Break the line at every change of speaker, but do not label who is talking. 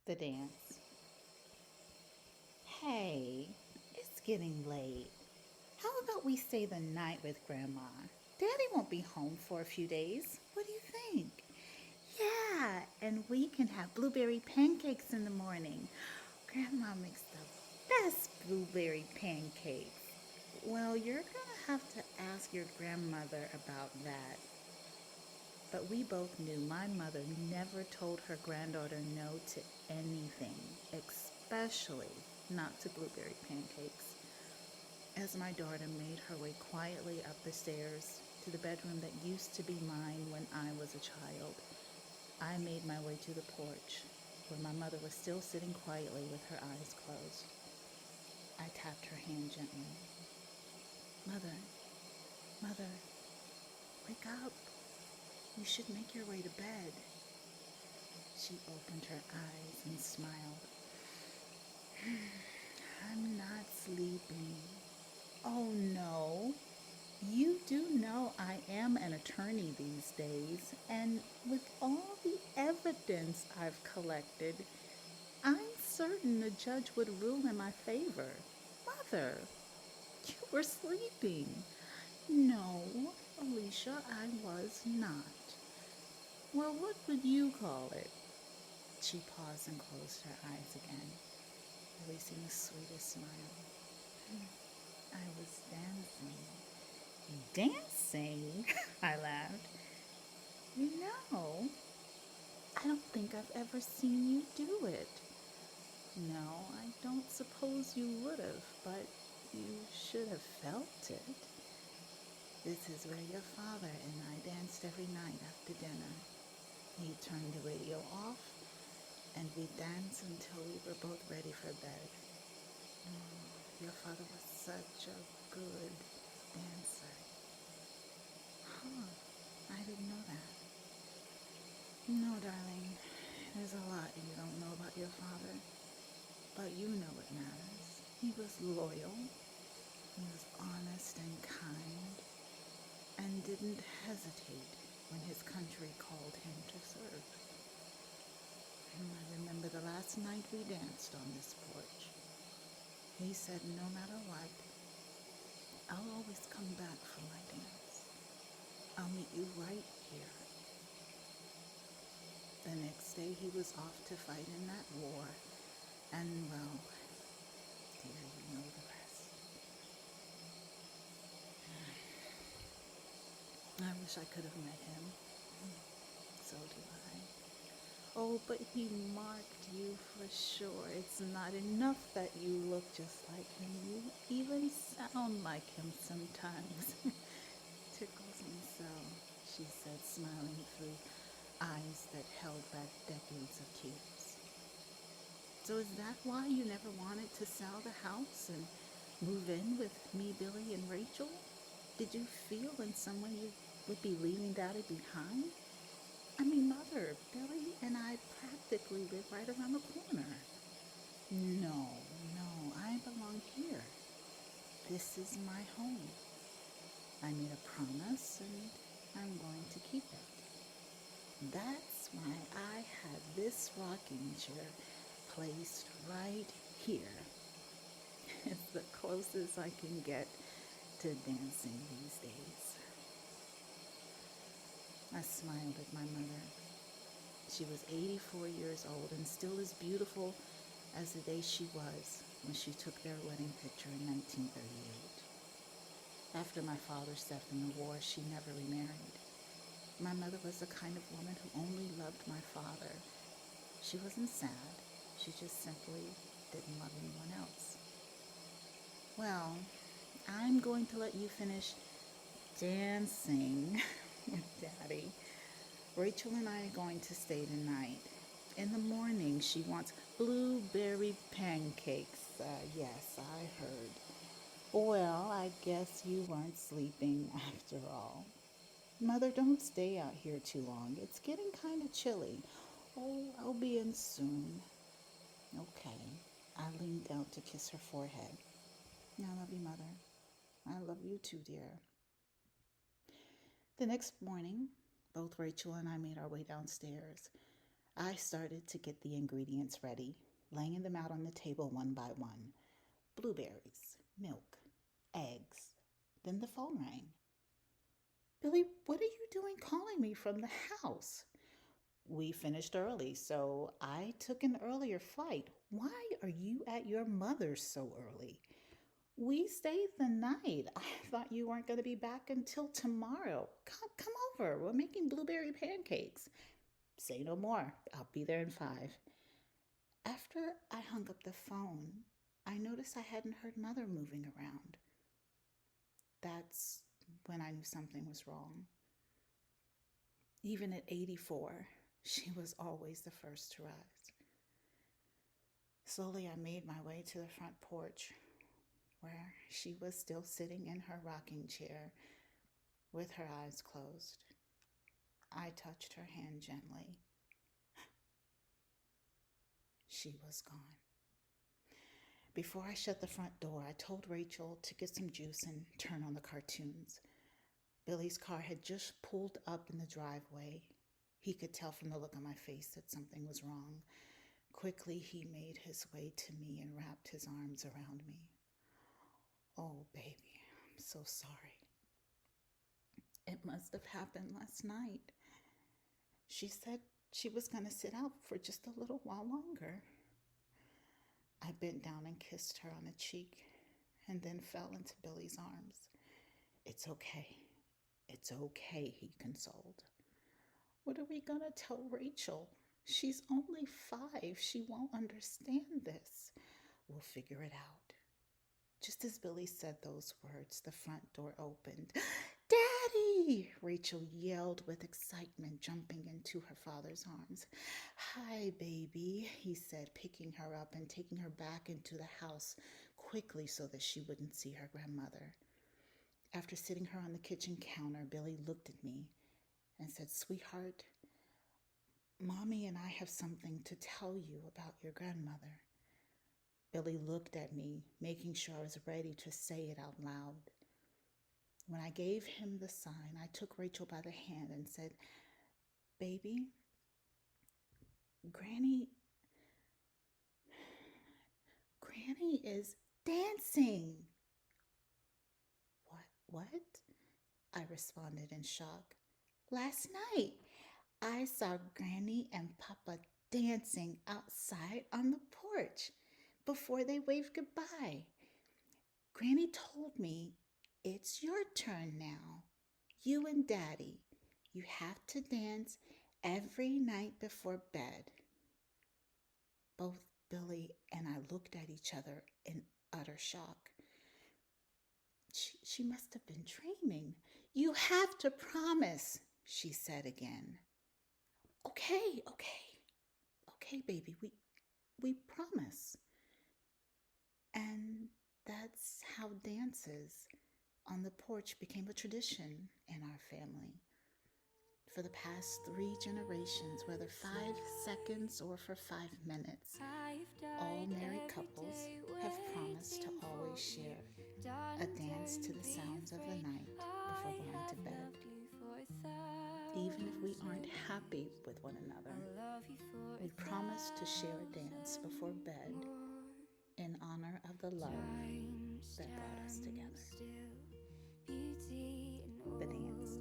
The dance. Hey, it's getting late. How about we stay the night with Grandma? Daddy won't be home for a few days. What do you think? Yeah, and we can have blueberry pancakes in the morning. Grandma makes the best blueberry pancakes. Well, you're gonna have to ask your grandmother about that. But we both knew my mother never told her granddaughter no to anything, especially not to blueberry pancakes. As my daughter made her way quietly up the stairs to the bedroom that used to be mine when I was a child, I made my way to the porch where my mother was still sitting quietly with her eyes closed. I tapped her hand gently. Mother, mother, wake up. You should make your way to bed. She opened her eyes and smiled. I'm not sleeping. Oh no. You do know I am an attorney these days, and with all the evidence I've collected, I'm certain the judge would rule in my favor. Mother, you were sleeping. No, Alicia, I was not. Well, what would you call it? She paused and closed her eyes again, releasing the sweetest smile. I was dancing. Dancing? I laughed. No, I don't think I've ever seen you do it. No, I don't suppose you would have, but you should have felt it. This is where your father and I danced every night after dinner. He turned the radio off, and we danced until we were both ready for bed. Your father was such a good dancer. Huh, I didn't know that. No, darling, there's a lot you don't know about your father, but you know what matters. He was loyal, he was honest and kind, and didn't hesitate when his country called him to serve. I remember the last night we danced on this porch. He said no matter what, I'll always come back for my dance. I'll meet you right here. The next day he was off to fight in that war, and well, dear, you know the rest. I wish I could have met him. So do I. Oh, but he marked you for sure. It's not enough that you look just like him. You even sound like him sometimes. Tickles me so, she said, smiling through eyes that held back decades of tears. So is that why you never wanted to sell the house and move in with me, Billy, and Rachel? Did you feel in some way you would be leaving Daddy behind? I mean, Mother, Billy and I practically live right around the corner. No, no, I belong here. This is my home. I made a promise and I'm going to keep it. That's why I had this rocking chair placed right here. It's the closest I can get to dancing these days. I smiled at my mother. She was 84 years old and still as beautiful as the day she was when she took their wedding picture in 1938. After my father served in the war, she never remarried. My mother was the kind of woman who only loved my father. She wasn't sad, she just simply didn't love anyone else. Well, I'm going to let you finish dancing with Daddy. Rachel and I are going to stay tonight. In the morning, she wants blueberry pancakes. Yes, I heard. Well, I guess you weren't sleeping after all. Mother, don't stay out here too long. It's getting kind of chilly. Oh, I'll be in soon. Okay. I leaned down to kiss her forehead. I love you, Mother. I love you too, dear. The next morning, both Rachel and I made our way downstairs. I started to get the ingredients ready, laying them out on the table one by one. Blueberries, milk, eggs. Then the phone rang. Billy, what are you doing calling me from the house? We finished early, so I took an earlier flight. Why are you at your mother's so early? We stayed the night. I thought you weren't going to be back until tomorrow. Come over. We're making blueberry pancakes. Say no more. I'll be there in 5. After I hung up the phone, I noticed I hadn't heard Mother moving around. That's when I knew something was wrong. Even at 84, she was always the first to rise. Slowly, I made my way to the front porch, where she was still sitting in her rocking chair with her eyes closed. I touched her hand gently. She was gone. Before I shut the front door, I told Rachel to get some juice and turn on the cartoons. Billy's car had just pulled up in the driveway. He could tell from the look on my face that something was wrong. Quickly, he made his way to me and wrapped his arms around me. Oh, baby, I'm so sorry. It must have happened last night. She said she was going to sit out for just a little while longer. I bent down and kissed her on the cheek and then fell into Billy's arms. It's okay. It's okay, he consoled. What are we going to tell Rachel? She's only 5. She won't understand this. We'll figure it out. Just as Billy said those words, the front door opened. Daddy! Rachel yelled with excitement, jumping into her father's arms. Hi, baby, he said, picking her up and taking her back into the house quickly so that she wouldn't see her grandmother. After sitting her on the kitchen counter, Billy looked at me and said, Sweetheart, Mommy and I have something to tell you about your grandmother. Billy looked at me, making sure I was ready to say it out loud. When I gave him the sign, I took Rachel by the hand and said, Baby, Granny is dancing. What? I responded in shock. Last night, I saw Granny and Papa dancing outside on the porch before they waved goodbye. Granny told me, it's your turn now. You and Daddy, you have to dance every night before bed. Both Billy and I looked at each other in utter shock. She must have been dreaming. You have to promise, she said again. Okay, baby, we promise. And that's how dances on the porch became a tradition in our family. For the past 3 generations, whether 5 seconds or for 5 minutes, all married couples have promised to always share a dance to the sounds of the night before going to bed. Even if we aren't happy with one another, we promise to share a dance before bed in honor of the love that brought us together. The dance.